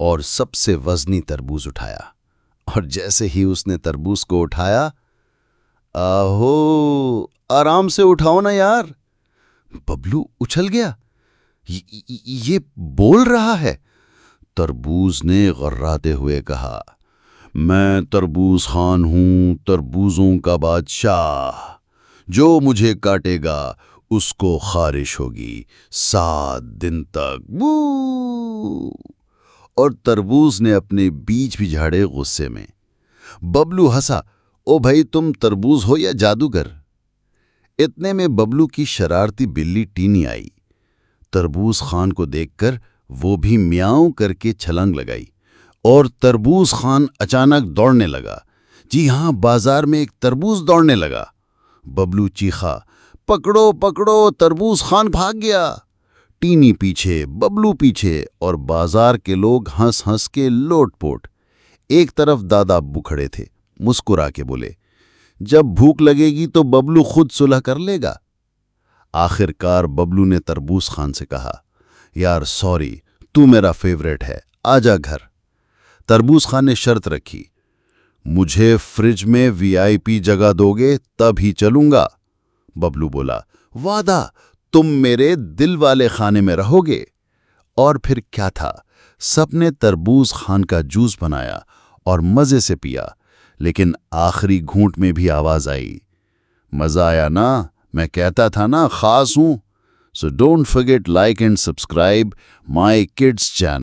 और सबसे वजनी तरबूज उठाया। और जैसे ही उसने तरबूज को उठाया, आहो, आराम से उठाओ ना यार। बबलू उछल गया। ये बोल रहा है। तरबूज ने गर्राते हुए कहा, मैं तरबूज खान हूं, तरबूजों का बादशाह। जो मुझे काटेगा उसको खारिश होगी 7 दिन तक। बू! और तरबूज ने अपने बीज भी झाड़े गुस्से में। बबलू हंसा, ओ भाई, तुम तरबूज हो या जादूगर? इतने में बबलू की शरारती बिल्ली टीनी आई। तरबूज खान को देखकर वो भी म्याऊं करके छलांग लगाई और तरबूज खान अचानक दौड़ने लगा। जी हां, बाजार में एक तरबूज दौड़ने लगा। बबलू चीखा, पकड़ो पकड़ो, तरबूज खान भाग गया। टीनी पीछे, बबलू पीछे, और बाजार के लोग हंस हंस के लोटपोट। एक तरफ दादा अब्बू खड़े थे, मुस्कुरा के बोले, जब भूख लगेगी तो बबलू खुद सुलह कर लेगा। आखिरकार बबलू ने तरबूज खान से कहा, यार सॉरी, तू मेरा फेवरेट है, आजा घर। तरबूज खान ने शर्त रखी, मुझे फ्रिज में वीआईपी जगह दोगे तब ही चलूंगा। बबलू बोला, वादा, तुम मेरे दिल वाले खाने में रहोगे। और फिर क्या था, सबने तरबूज खान का जूस बनाया और मजे से पिया। लेकिन आखिरी घूंट में भी आवाज आई, मजा आया ना? मैं कहता था ना, खास हूं। So don't forget like and subscribe my kids channel.